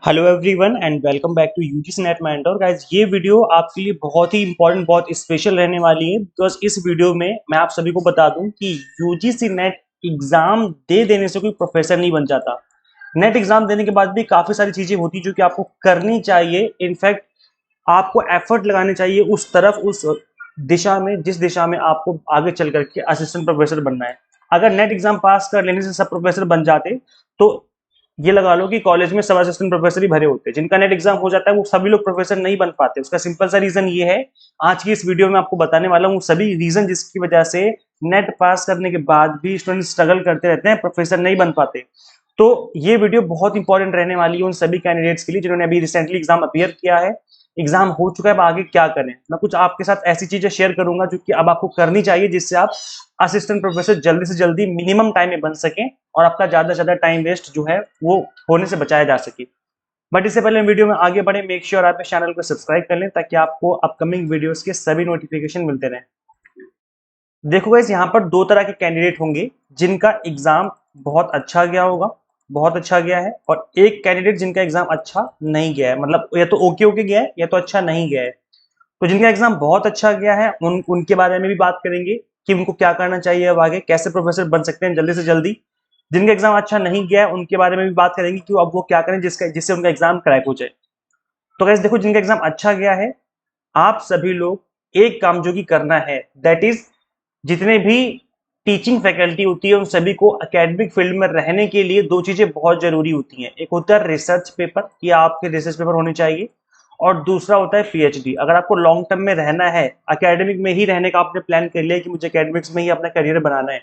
Hello everyone and welcome back to UGC NET mentor guys. ये video आपके लिए बहुत ही इंपॉर्टेंट, बहुत स्पेशल रहने वाली है बिकॉज इस वीडियो में मैं आप सभी को बता दूं कि यूजीसी नेट एग्जाम दे देने से कोई प्रोफेसर नहीं बन जाता। नेट एग्जाम देने के बाद भी काफी सारी चीजें होती जो कि आपको करनी चाहिए। इनफैक्ट आपको एफर्ट लगाने चाहिए उस तरफ, उस दिशा में जिस दिशा में आपको आगे चल करके असिस्टेंट प्रोफेसर बनना है। अगर नेट एग्जाम पास कर लेने से सब प्रोफेसर बन जाते तो ये लगा लो कि कॉलेज में सब असिस्टेंट प्रोफेसर ही भरे होते। जिनका नेट एग्जाम हो जाता है वो सभी लोग प्रोफेसर नहीं बन पाते। उसका सिंपल सा रीजन ये है, आज की इस वीडियो में आपको बताने वाला हूँ सभी रीजन जिसकी वजह से नेट पास करने के बाद भी स्टूडेंट स्ट्रगल करते रहते हैं, प्रोफेसर नहीं बन पाते। तो ये वीडियो बहुत इंपॉर्टेंट रहने वाली है उन सभी कैंडिडेट्स के लिए जिन्होंने अभी रिसेंटली एग्जाम अपीयर किया है, एग्जाम हो चुका है, अब आगे क्या करें। मैं कुछ आपके साथ ऐसी चीजें शेयर करूंगा जो कि अब आपको करनी चाहिए जिससे आप असिस्टेंट प्रोफेसर जल्दी से जल्दी मिनिमम टाइम में बन सकें और आपका ज्यादा से ज्यादा टाइम वेस्ट जो है वो होने से बचाया जा सके। बट इससे पहले वीडियो में आगे बढ़े, मेक श्योर आप इस चैनल को सब्सक्राइब कर लें ताकि आपको अपकमिंग वीडियोस के सभी नोटिफिकेशन मिलते रहें। देखो गाइस, यहाँ पर दो तरह के कैंडिडेट होंगे जिनका एग्जाम बहुत अच्छा गया होगा, बहुत अच्छा गया है, और एक कैंडिडेट जिनका एग्जाम अच्छा नहीं गया है, मतलब या तो ओके ओके गया है या तो अच्छा नहीं गया है। तो जिनका एग्जाम बहुत अच्छा गया है उनके बारे में भी बात करेंगे कि उनको क्या करना चाहिए, अब आगे कैसे प्रोफेसर बन सकते हैं जल्दी से जल्दी। जिनका एग्जाम अच्छा नहीं गया है उनके बारे में भी बात करेंगे कि अब वो क्या करें जिससे उनका एग्जाम क्रैक हो जाए। तो गाइस देखो, जिनका एग्जाम अच्छा गया है, आप सभी लोग एक काम जो कि करना है, दैट इज जितने भी टीचिंग फैकल्टी होती है उन सभी को एकेडमिक फील्ड में रहने के लिए दो चीजें बहुत जरूरी होती हैं। एक होता है रिसर्च पेपर, कि आपके रिसर्च पेपर होने चाहिए, और दूसरा होता है पीएचडी। अगर आपको लॉन्ग टर्म में रहना है, एकेडमिक में ही रहने का आपने प्लान कर लिया कि मुझे एकेडमिक्स में ही अपना करियर बनाना है,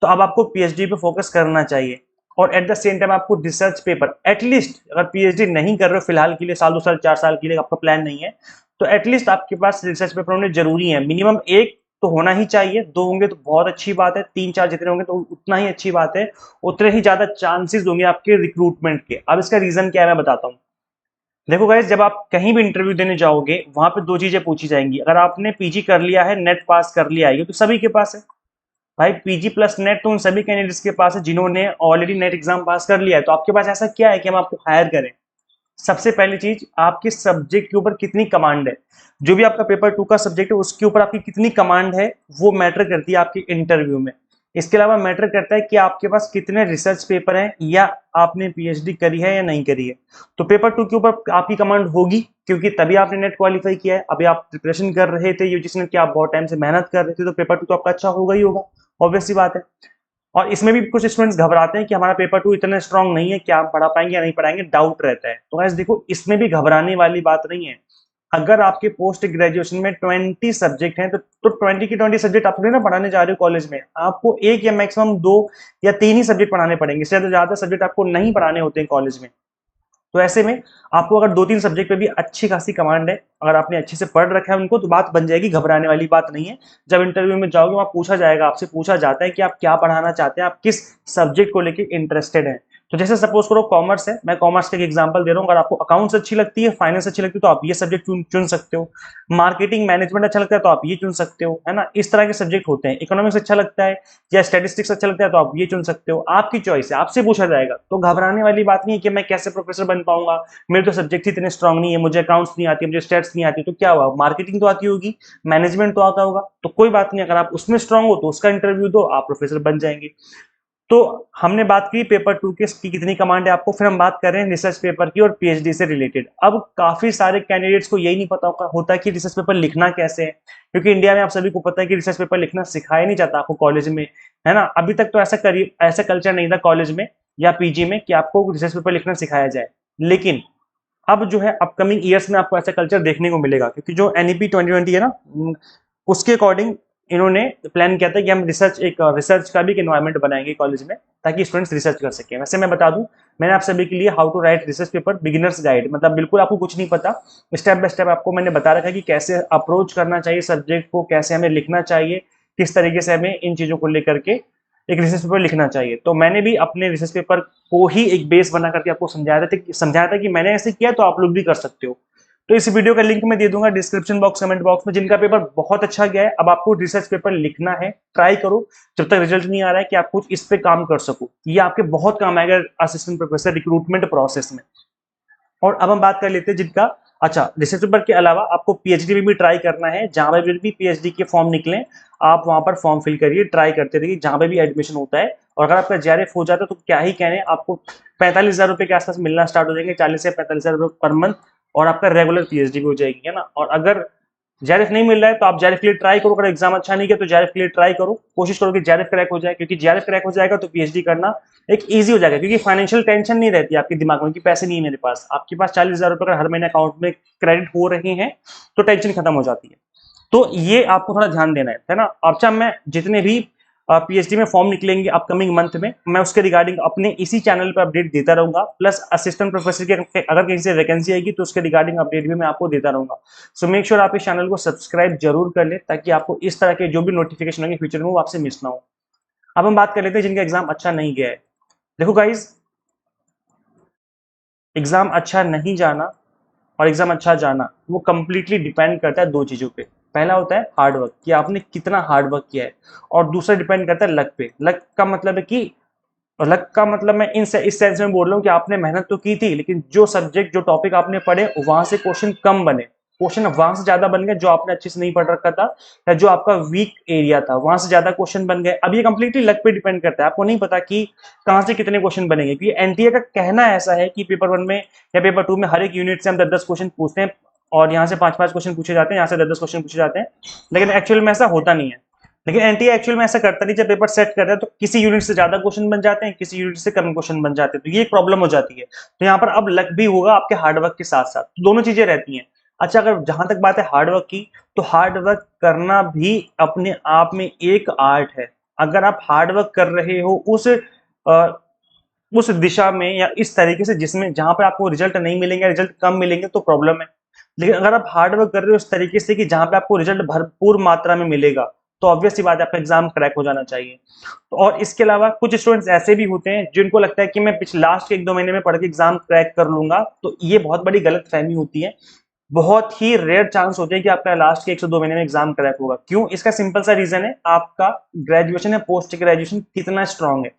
तो अब आपको पीएचडी पे फोकस करना चाहिए। और एट द सेम टाइम आपको रिसर्च पेपर एटलीस्ट, अगर पीएचडी नहीं कर रहे हो फिलहाल के लिए, साल 2 साल 4 साल के लिए आपका प्लान नहीं है, तो एटलीस्ट आपके पास रिसर्च पेपर होने जरूरी है। मिनिमम एक तो होना ही चाहिए, दो होंगे तो बहुत अच्छी बात है, तीन चार जितने होंगे तो उतना ही अच्छी बात है, उतने ही ज्यादा चांसेस होंगे आपके रिक्रूटमेंट के। अब इसका रीजन क्या है मैं बताता हूँ। देखो गाइस, जब आप कहीं भी इंटरव्यू देने जाओगे वहां पे दो चीजें पूछी जाएंगी। अगर आपने पीजी कर लिया है, नेट पास कर लिया है, ये तो सभी के पास है भाई। पीजी प्लस नेट तो उन सभी कैंडिडेट्स के पास है जिन्होंने ऑलरेडी नेट एग्जाम पास कर लिया है। तो आपके पास ऐसा क्या है कि हम आपको हायर करें? सबसे पहली चीज, आपके सब्जेक्ट के ऊपर कितनी कमांड है। जो भी आपका पेपर 2 का सब्जेक्ट है उसके ऊपर आपकी कितनी कमांड है वो मैटर करती है आपके इंटरव्यू में। इसके अलावा मैटर करता है कि आपके पास कितने रिसर्च पेपर हैं या आपने पीएचडी करी है या नहीं करी है। तो पेपर 2 के ऊपर आपकी कमांड होगी क्योंकि तभी आपने नेट क्वालिफाई किया है। अभी आप प्रिपरेशन कर रहे थे यूजीसी नेट की, आप बहुत टाइम से मेहनत कर रहे थे, तो पेपर 2 तो आपका अच्छा होगा ही होगा, ऑब्वियस सी बात है। और इसमें भी कुछ स्टूडेंट्स घबराते हैं कि हमारा पेपर 2 इतना स्ट्रांग नहीं है, क्या हम पढ़ा पाएंगे या नहीं पढ़ाएंगे, डाउट रहता है। तो गाइस देखो, इसमें भी घबराने वाली बात नहीं है। अगर आपके पोस्ट ग्रेजुएशन में 20 सब्जेक्ट हैं तो 20 की 20 सब्जेक्ट आप थोड़ी ना पढ़ाने जा रहे हो कॉलेज में। आपको एक या मैक्सिमम दो या तीन ही सब्जेक्ट पढ़ाने पड़ेंगे, इससे ज्यादा सब्जेक्ट आपको नहीं पढ़ाने होते हैं कॉलेज में। तो ऐसे में आपको अगर दो तीन सब्जेक्ट पे भी अच्छी खासी कमांड है, अगर आपने अच्छे से पढ़ रखा है उनको, तो बात बन जाएगी, घबराने वाली बात नहीं है। जब इंटरव्यू में जाओगे वहां पूछा जाएगा, आपसे पूछा जाता है कि आप क्या पढ़ाना चाहते हैं, आप किस सब्जेक्ट को लेकर इंटरेस्टेड हैं। तो जैसे सपोज करो कॉमर्स है, मैं कॉमर्स का एक एग्जांपल दे रहा हूँ। अगर आपको अकाउंट्स अच्छी लगती है, फाइनेंस अच्छी लगती है, तो आप ये सब्जेक्ट चुन सकते हो। मार्केटिंग मैनेजमेंट अच्छा लगता है तो आप ये चुन सकते हो, है ना। इस तरह के सब्जेक्ट होते हैं। इकोनॉमिक्स अच्छा लगता है या स्टैटिस्टिक्स अच्छा लगता है तो आप ये चुन सकते हो, आपकी चॉइस है, आपसे पूछा जाएगा। तो घबराने वाली बात नहीं है कि मैं कैसे प्रोफेसर बन पाऊंगा, मेरे तो सब्जेक्ट ही इतने स्ट्रांग नहीं है, मुझे अकाउंट्स नहीं आती, मुझे स्टैट्स नहीं आती। तो क्या हुआ, मार्केटिंग तो आती होगी, मैनेजमेंट तो आता होगा, तो कोई बात नहीं, अगर आप उसमें स्ट्रांग हो तो उसका इंटरव्यू दो, आप प्रोफेसर बन जाएंगे। तो हमने बात की पेपर 2 की कितनी कमांड है आपको, फिर हम बात कर रहे हैं रिसर्च पेपर की और पीएचडी से रिलेटेड। अब काफी सारे कैंडिडेट्स को यही नहीं पता होता कि रिसर्च पेपर लिखना कैसे है, क्योंकि इंडिया में आप सभी को पता है कि रिसर्च पेपर लिखना सिखाया नहीं जाता आपको कॉलेज में, है ना। अभी तक तो ऐसा कल्चर नहीं था कॉलेज में या पीजी में कि आपको रिसर्च पेपर लिखना सिखाया जाए। लेकिन अब जो है अपकमिंग ईयर्स में आपको ऐसा कल्चर देखने को मिलेगा, क्योंकि जो एनईपी 2020 है ना, उसके अकॉर्डिंग इन्होंने प्लान किया था कि हम रिसर्च का भी एक एनवायरमेंट बनाएंगे कॉलेज में ताकि स्टूडेंट्स रिसर्च कर सकें। वैसे मैं बता दूं, मैंने आप सभी के लिए how to write research paper beginners guide, मतलब बिल्कुल आपको कुछ नहीं पता, स्टेप बाय स्टेप आपको मैंने बता रखा है कि कैसे अप्रोच करना चाहिए सब्जेक्ट को, कैसे हमें लिखना चाहिए, किस तरीके से हमें इन चीजों को लेकर के एक रिसर्च पेपर लिखना चाहिए। तो मैंने भी अपने रिसर्च पेपर को ही एक बेस बना करके आपको समझाया था कि मैंने ऐसे किया तो आप लोग भी कर सकते हो। तो इस वीडियो का लिंक मैं दे दूंगा डिस्क्रिप्शन बॉक्स, कमेंट बॉक्स में। जिनका पेपर बहुत अच्छा गया है, अब आपको रिसर्च पेपर लिखना है, ट्राई करो जब तक रिजल्ट नहीं आ रहा है कि आप कुछ इस पे काम कर सको। ये आपके बहुत काम आएगा असिस्टेंट प्रोफेसर रिक्रूटमेंट प्रोसेस में। और अब हम बात कर लेते हैं जिनका, अच्छा, रिसर्च पेपर के अलावा आपको पीएचडी में भी ट्राई करना है, जहां पर भी पीएचडी के फॉर्म निकले आप वहां पर फॉर्म फिल करिए, ट्राई करते रहिए जहां पे भी एडमिशन होता है। और अगर आपका जेआरएफ हो जाता है तो क्या ही कहने, आपको 45,000 रुपए के आसपास मिलना स्टार्ट हो जाएंगे, 40 से 45,000 रुपए पर मंथ, और आपका रेगुलर पीएचडी भी हो जाएगी, है ना। और अगर जेआरएफ नहीं मिल रहा है तो आप जेआरएफ के लिए ट्राई करो, अगर एग्जाम अच्छा नहीं किया तो जेआरएफ के लिए ट्राई करो, कोशिश करो कि जेआरएफ क्रैक हो जाए, क्योंकि जेआरएफ क्रैक हो जाएगा तो पीएचडी करना एक इजी हो जाएगा, क्योंकि फाइनेंशियल टेंशन नहीं रहती आपके दिमाग में कि पैसे नहीं है मेरे पास, आपके पास 40,000 रुपए अगर हर महीने अकाउंट में क्रेडिट हो रहे हैं तो टेंशन खत्म हो जाती है। तो ये आपको थोड़ा ध्यान देना है ना। अच्छा, मैं जितने भी पीएचडी में फॉर्म निकलेंगे अपकमिंग मंथ में, मैं उसके रिगार्डिंग अपने इसी चैनल पर अपडेट देता रहूंगा, प्लस असिस्टेंट प्रोफेसर की अगर कहीं से वैकेंसी आएगी तो उसके रिगार्डिंग अपडेट भी मैं आपको देता रहूंगा। सो मेक श्योर आप इस चैनल को सब्सक्राइब जरूर कर ले, ताकि आपको इस तरह के जो भी नोटिफिकेशन होंगे फ्यूचर में वो आपसे मिस ना हो। अब हम बात कर लेते हैं जिनका एग्जाम अच्छा नहीं गया है। देखो गाइज, एग्जाम अच्छा नहीं जाना और एग्जाम अच्छा जाना वो कंप्लीटली डिपेंड करता है दो चीजों पे। पहला होता है हार्ड वर्क, कि आपने कितना हार्ड वर्क किया है, और दूसरा डिपेंड करता है लक पे। लक का मतलब है कि, लक का मतलब मैं इस सेंस में बोल रहा हूँ कि आपने मेहनत तो की थी, लेकिन जो सब्जेक्ट जो टॉपिक आपने पढ़े वहां से क्वेश्चन कम बने, क्वेश्चन वहां से ज्यादा बन गए जो आपने अच्छे से नहीं पढ़ रखा था, या जो आपका वीक एरिया था वहां से ज्यादा क्वेश्चन बन गए। अब ये कंप्लीटली लक पे डिपेंड करता है, आपको नहीं पता कि कहाँ से कितने क्वेश्चन बनेंगे, क्योंकि एनटीए का कहना ऐसा है कि पेपर 1 में या पेपर 2 में हर एक यूनिट से हम 10-10 क्वेश्चन पूछते हैं, और यहाँ से 5-5 क्वेश्चन पूछे जाते हैं, यहाँ से 10-10 क्वेश्चन पूछे जाते हैं, लेकिन एक्चुअल में ऐसा होता नहीं है। लेकिन एनटीए एक्चुअल में ऐसा करता नहीं, जब पेपर सेट करता है तो किसी यूनिट से ज्यादा क्वेश्चन बन जाते हैं, किसी यूनिट से कम क्वेश्चन बन जाते हैं, तो ये एक प्रॉब्लम हो जाती है। तो यहाँ पर अब लक भी होगा आपके हार्डवर्क के साथ साथ, तो दोनों चीजें रहती हैं। अच्छा, अगर जहां तक बात है हार्डवर्क की, तो हार्डवर्क करना भी अपने आप में एक आर्ट है। अगर आप हार्डवर्क कर रहे हो उस दिशा में या इस तरीके से जिसमें जहां पर आपको रिजल्ट नहीं मिलेंगे, रिजल्ट कम मिलेंगे, तो प्रॉब्लम है। लेकिन अगर आप हार्ड वर्क कर रहे हो उस तरीके से कि जहां पे आपको रिजल्ट भरपूर मात्रा में मिलेगा, तो ऑब्वियस सी बात है आपका एग्जाम क्रैक हो जाना चाहिए। और इसके अलावा कुछ स्टूडेंट्स ऐसे भी होते हैं जिनको लगता है कि मैं पिछले लास्ट के 1-2 महीने में पढ़ के एग्जाम क्रैक कर लूंगा, तो ये बहुत बड़ी गलत फहमी होती है। बहुत ही रेयर चांस होते हैं कि आपका लास्ट के 1 से 2 महीने में एग्जाम क्रैक होगा। क्यों? इसका सिंपल सा रीजन है, आपका ग्रेजुएशन या पोस्ट ग्रेजुएशन कितना स्ट्रांग है।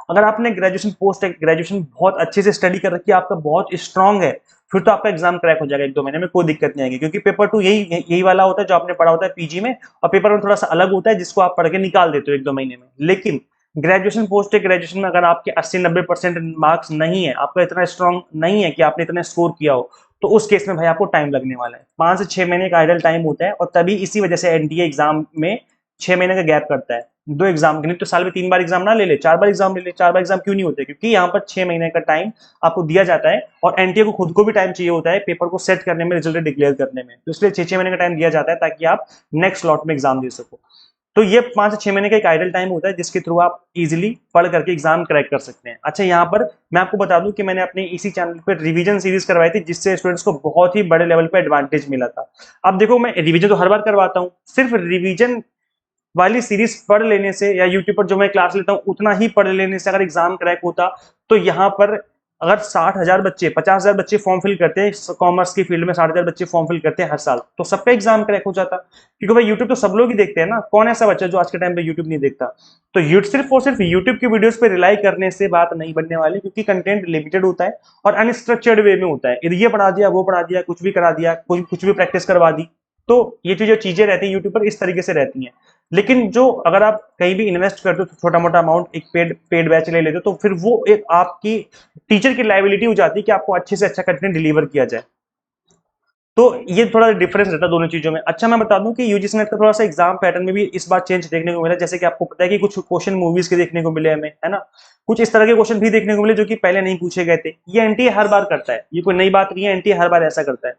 अगर आपने ग्रेजुएशन पोस्ट ग्रेजुएशन बहुत अच्छे से स्टडी कर रखी है, आपका बहुत स्ट्रांग है, फिर तो आपका एग्जाम क्रैक हो जाएगा 1-2 महीने में, कोई दिक्कत नहीं आएगी, क्योंकि पेपर 2 यही वाला होता है जो आपने पढ़ा होता है पीजी में, और पेपर 1 थोड़ा सा अलग होता है जिसको आप पढ़ के निकाल देते हो 1-2 महीने में। लेकिन ग्रेजुएशन पोस्ट ग्रेजुएशन में अगर आपके 80-90% मार्क्स नहीं है, आपका इतना स्ट्रांग नहीं है कि आपने इतना स्कोर किया हो, तो उस केस में भाई आपको टाइम लगने वाला है। 5 से 6 महीने का आइडल टाइम होता है, और तभी इसी वजह से एनडीए एग्जाम में 6 महीने का गैप करता है। 2 एग्जाम, नहीं तो साल में 3 बार एग्जाम ना ले ले, 4 बार एग्जाम ले ले। 4 बार एग्जाम क्यों नहीं होते? क्योंकि यहाँ पर 6 महीने का टाइम आपको दिया जाता है, और एनटीए को खुद को भी टाइम चाहिए होता है पेपर को सेट करने में, रिजल्ट डिक्लेयर करने में, तो इसलिए 6-6 महीने का टाइम दिया जाता है ताकि आप नेक्स्ट स्लॉट में एग्जाम दे सको। तो ये 5 से 6 महीने का एक आइडल टाइम होता है जिसके थ्रू आप इजीली पढ़ करके एग्जाम क्रैक कर सकते हैं। अच्छा, यहाँ पर मैं आपको बता दूं कि मैंने अपने इसी चैनल पर रिवीजन सीरीज करवाई थी, जिससे स्टूडेंट्स को बहुत ही बड़े लेवल पे एडवांटेज मिला था। अब देखो, मैं रिवीजन तो हर बार करवाता हूँ, सिर्फ रिवीजन वाली सीरीज पढ़ लेने से या यूट्यूब पर जो मैं क्लास लेता हूँ उतना ही पढ़ लेने से अगर एग्जाम क्रैक होता, तो यहाँ पर अगर 60,000 बच्चे, 50,000 बच्चे फॉर्म फिल करते हैं कॉमर्स की फील्ड में, 60,000 बच्चे फॉर्म फिल करते हैं हर साल, तो सबका एग्जाम क्रैक हो जाता। क्योंकि भाई यूट्यूब तो सब लोग ही देखते हैं ना, कौन ऐसा बच्चा जो आज के टाइम पे यूट्यूब नहीं देखता। तो सिर्फ और सिर्फ यूट्यूब की वीडियोस पे रिलाई करने से बात नहीं बनने वाली, क्योंकि कंटेंट लिमिटेड होता है और अनस्ट्रक्चर्ड वे में होता है। ये पढ़ा दिया, वो पढ़ा दिया, कुछ भी करा दिया, कुछ भी प्रैक्टिस करवा दी, तो ये जो चीजें रहती है यूट्यूब पर इस तरीके से रहती हैं। लेकिन जो अगर आप कहीं भी इन्वेस्ट करते हो तो छोटा मोटा अमाउंट एक पेड बैच ले लेते हो, तो फिर वो एक आपकी टीचर की लायबिलिटी हो जाती है कि आपको अच्छे से अच्छा कंटेंट डिलीवर किया जाए। तो ये थोड़ा डिफरेंस रहता है दोनों चीजों में। अच्छा, मैं बता दूं कि यूजीसी नेट का थोड़ा सा एग्जाम पैटर्न में भी इस बार चेंज देखने को मिला। जैसे कि आपको पता है कि कुछ क्वेश्चन मूवीज के देखने को मिले हमें, है ना, कुछ इस तरह के क्वेश्चन भी देखने को मिले जो कि पहले नहीं पूछे गए थे। ये एनटीए हर बार करता है, ये कोई नई बात नहीं है, एनटीए हर बार ऐसा करता है।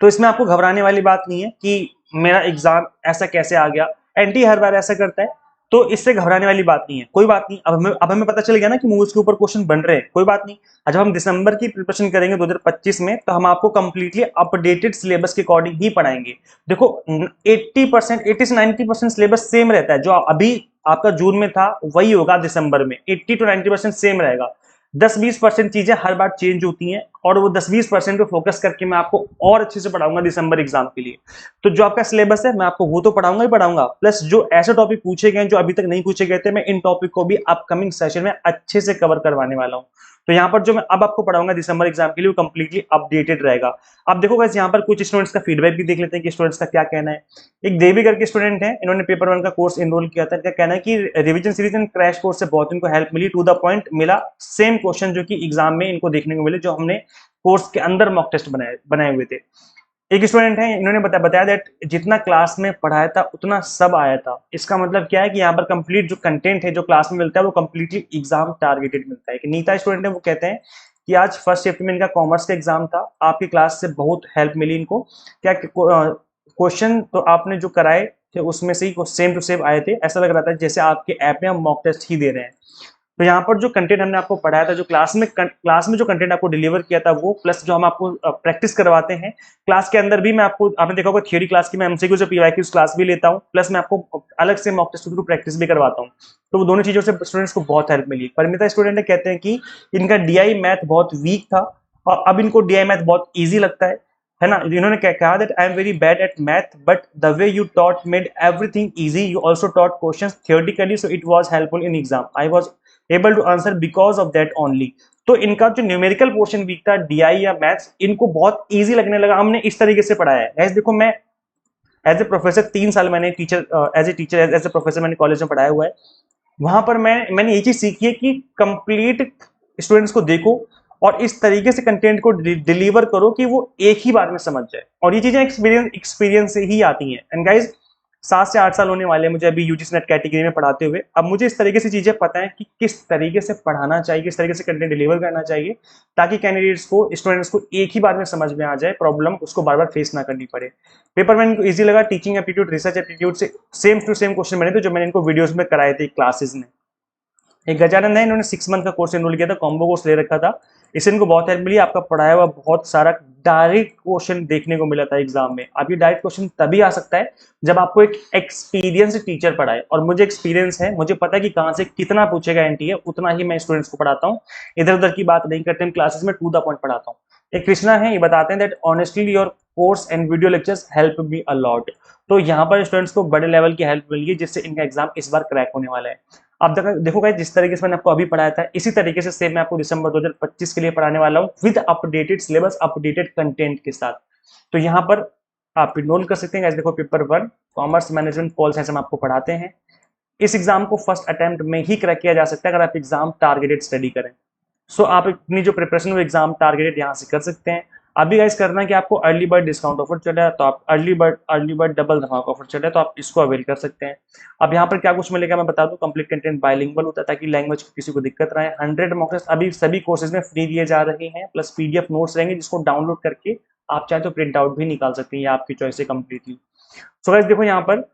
तो इसमें आपको घबराने वाली बात नहीं है कि मेरा एग्जाम ऐसा कैसे आ गया, एनटीए हर बार ऐसा करता है, तो इससे घबराने वाली बात नहीं है। कोई बात नहीं, अब हमें पता चल गया ना कि मूवीज के ऊपर क्वेश्चन बन रहे हैं, कोई बात नहीं। जब हम दिसंबर की प्रिपरेशन करेंगे 2025 में, तो हम आपको कंप्लीटली अपडेटेड सिलेबस के अकॉर्डिंग ही पढ़ाएंगे। देखो, 80 से 90% सिलेबस सेम रहता है, जो अभी आपका जून में था वही होगा दिसंबर में, 80 to 90% सेम रहेगा। 10-20% चीजें हर बार चेंज होती हैं, और वो 10-20% पे फोकस करके मैं आपको और अच्छे से पढ़ाऊंगा दिसंबर एग्जाम के लिए। तो जो आपका सिलेबस है मैं आपको वो तो पढ़ाऊंगा ही पढ़ाऊंगा, प्लस जो ऐसे टॉपिक पूछे गए जो अभी तक नहीं पूछे गए थे, मैं इन टॉपिक को भी अपकमिंग सेशन में अच्छे से कवर करवाने वाला हूँ। तो यहाँ पर जो मैं अब आपको पढ़ाऊंगा दिसंबर एग्जाम के लिए वो कंप्लीटली अपडेटेड रहेगा। अब देखो गाइस यहाँ पर कुछ स्टूडेंट्स का फीडबैक भी देख लेते हैं कि स्टूडेंट्स का क्या कहना है। एक देवी करके स्टूडेंट है, इन्होंने पेपर 1 का कोर्स एनरोल किया था। इनका कहना है कि revision series and crash course से बहुत इनको हेल्प मिली, टू द पॉइंट मिला, सेम क्वेश्चन जो कि एग्जाम में इनको देखने को मिले जो हमने कोर्स के अंदर मॉक टेस्ट बनाए हुए थे। एक स्टूडेंट है, इन्होंने बताया दैट जितना क्लास में पढ़ाया था उतना सब आया था। इसका मतलब क्या है कि यहाँ पर कंप्लीट जो कंटेंट है जो क्लास में मिलता है वो कंप्लीटली एग्जाम टारगेटेड मिलता है। कि नीता स्टूडेंट है, वो कहते हैं कि आज फर्स्ट शिफ्ट में इनका कॉमर्स का एग्जाम था, आपकी क्लास से बहुत हेल्प मिली इनको। क्या क्वेश्चन तो आपने जो कराए थे उसमें से ही सेम टू सेम आए थे, ऐसा लग रहा था जैसे आपके ऐप में हम मॉक टेस्ट ही दे रहे हैं। तो यहाँ पर जो कंटेंट हमने आपको पढ़ाया था, जो क्लास में जो कंटेंट आपको डिलीवर किया था वो, प्लस जो हम आपको प्रैक्टिस करवाते हैं क्लास के अंदर भी, मैं आपको, आपने देखा होगा थियोरी क्लास की मैं एमसीक्यू से पीवाईक्यूज क्लास भी लेता हूँ, प्लस मैं आपको अलग से मॉक टेस्ट के थ्रू प्रैक्टिस भी करवाता हूँ। तो वो दोनों चीजों से स्टूडेंट्स को बहुत हेल्प मिली। परिमिता स्टूडेंट कहते हैं कि इनका डीआई मैथ बहुत वीक था और अब इनको डीआई मैथ बहुत ईजी लगता है ना। इन्होंने कहा that I am very bad at math but the way you taught made everything easy, you also taught questions theoretically so it was helpful in exam, I was able to answer because of that only. तो इनका जो numerical portion weak था DI या maths, इनको बहुत easy लगने लगा, हमने इस तरीके से पढ़ाया है। गाइस देखो, मैं एज ए प्रोफेसर 3 साल मैंने टीचर एज ए प्रोफेसर मैंने कॉलेज में पढ़ाया हुआ है। वहां पर मैंने ये चीज सीखी है कि कंप्लीट स्टूडेंट्स को देखो और इस तरीके से कंटेंट को डिलीवर करो कि वो एक ही बार में समझ जाए, और ये चीजें एक्सपीरियंस से ही आती हैं। एंड गाइज 7 से 8 साल होने वाले हैं मुझे अभी यूजीसी नेट कैटेगरी में पढ़ाते हुए। अब मुझे इस तरीके से चीजें पता है कि किस तरीके से पढ़ाना चाहिए, किस तरीके से कंटेंट डिलीवर करना चाहिए, ताकि कैंडिडेट्स को, स्टूडेंट्स को एक ही बार में समझ में आ जाए, प्रॉब्लम उसको बार बार फेस ना करनी पड़े। पेपर में इनको ईजी लगा, टीचिंग एप्टीट्यूड रिसर्च एप्टीट्यूड से सेम टू सेम क्वेश्चन बने थे जो मैंने इनको वीडियोस में कराए थे क्लासेस में। एक गजानंद है, इन्होंने 6 मंथ का कोर्स एनरोल किया था, कॉम्बो कोर्स ले रखा था, इससे इनको बहुत हेल्प मिली। आपका पढ़ाया हुआ बहुत सारा डायरेक्ट क्वेश्चन देखने को मिला था एग्जाम में। अब ये डायरेक्ट क्वेश्चन तभी आ सकता है जब आपको एक एक्सपीरियंस टीचर पढ़ाए, और मुझे एक्सपीरियंस है, मुझे पता है कि कहाँ से कितना पूछेगा एनटीए, उतना ही मैं स्टूडेंट्स को पढ़ाता हूँ, इधर उधर की बात नहीं करते, क्लासेस में टू द पॉइंट पढ़ाता हूँ। एक कृष्णा है, ये बताते हैं that honestly your course and video lectures help me a lot. तो यहाँ पर स्टूडेंट्स को बड़े लेवल की हेल्प मिली है जिससे इनका एग्जाम इस बार क्रैक होने वाला है। आप देखो गाइस, जिस तरीके से मैंने आपको अभी पढ़ाया था इसी तरीके से सेम मैं आपको दिसंबर 2025 के लिए पढ़ाने वाला हूँ, with updated syllabus, updated content के साथ। तो यहाँ पर आप इग्नोर कर सकते हैं गाइस। देखो, paper 1 commerce management pol science हम आपको पढ़ाते हैं। इस एग्जाम को फर्स्ट अटेम्प्ट में ही क्रैक किया जा सकता है अगर आप एग्जाम टारगेटेड स्टडी करें। सो आप अपनी जो प्रिपरेशन वो एग्जाम टारगेटेड यहाँ से कर सकते हैं। अभी गाइस करना है कि आपको अर्ली बर्ड डिस्काउंट ऑफर चल रहा है, तो आप अर्ली बर्ड डबल धमाका ऑफर चल रहा है, तो आप इसको अवेल कर सकते हैं। अब यहाँ पर क्या कुछ मिलेगा मैं बता दूं, कंप्लीट कंटेंट बाइलिंगुअल होता है ताकि लैंग्वेज को किसी को दिक्कत ना आए। 100 मॉक टेस्ट अभी सभी कोर्सेज में फ्री दिए जा रहे हैं, प्लस पीडीएफ नोट्स रहेंगे जिसको डाउनलोड करके आप चाहे तो प्रिंट आउट भी निकाल सकते हैं, ये आपकी चॉइस है कंप्लीटली। सो गाइस देखो, यहाँ पर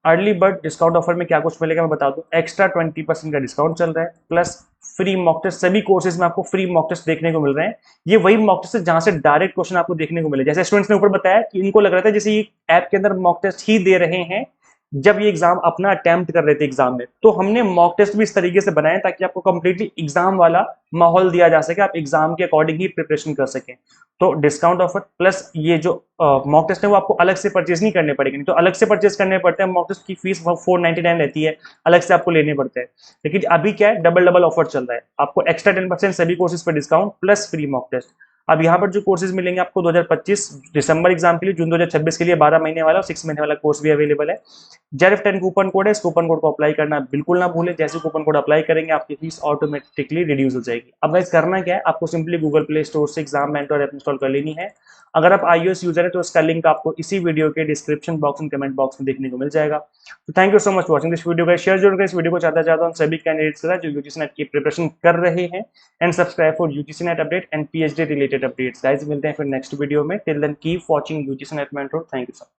अर्ली बर्ड डिस्काउंट ऑफर में क्या कुछ मिलेगा मैं बता दूं। एक्स्ट्रा 20% का डिस्काउंट चल रहा है, प्लस फ्री मॉक टेस्ट, सभी कोर्सेज में आपको फ्री मॉक टेस्ट देखने को मिल रहे हैं। ये वही मॉक टेस्ट है जहां से डायरेक्ट क्वेश्चन आपको देखने को मिले। जैसे स्टूडेंट्स ने ऊपर बताया कि इनको लग रहा था जैसे ये ऐप के अंदर मॉक टेस्ट ही दे रहे हैं जब ये एग्जाम अपना अटेम्प्ट कर रहे थे एग्जाम में, तो हमने मॉक टेस्ट भी इस तरीके से बनाए ताकि आपको कंप्लीटली एग्जाम वाला माहौल दिया जा सके, आप एग्जाम के अकॉर्डिंग ही प्रिपरेशन कर सकें। तो डिस्काउंट ऑफर प्लस ये जो मॉक टेस्ट है वो आपको अलग से परचेज नहीं करने पड़ेंगे, नहीं तो अलग से परचेज करने पड़ते हैं। मॉक टेस्ट की फीस 499 रहती है, अलग से आपको लेने पड़ते हैं। लेकिन अभी क्या है, डबल ऑफर चल रहा है, आपको एक्स्ट्रा 10% सभी कोर्सेज पर discount plus free mock test. अब यहाँ पर जो कोर्सेज मिलेंगे आपको 2025 दिसंबर एग्जाम के लिए, जून 2026 के लिए 12 महीने वाला और 6 महीने वाला कोर्स भी अवेलेबल है। JERF10 कूपन कोड है, इस कूपन कोड को अप्लाई करना बिल्कुल ना भूलें। जैसे कूपन कोड अप्लाई करेंगे आपकी फीस ऑटोमेटिकली रिड्यूस हो जाएगी। अब गाइस करना क्या है, आपको सिंपली गूगल प्ले स्टोर से एग्जाम मेंटर ऐप इंस्टॉल कर लेनी है। अगर आप iOS यूजर है तो इसका लिंक आपको इसी वीडियो के description box and comment box में देखने को मिल जाएगा। तो thank you so much for watching this video. Guys share जरूर करें इस वीडियो को चाहता हूं सभी कैंडिडेट्स के साथ जो यूजीसी नेट की प्रिपरेशन कर रहे हैं, and subscribe for UGC NET update and PhD related updates. Guys मिलते हैं फिर नेक्स्ट वीडियो में, till then keep watching UGC NET mentor. Thank you so much.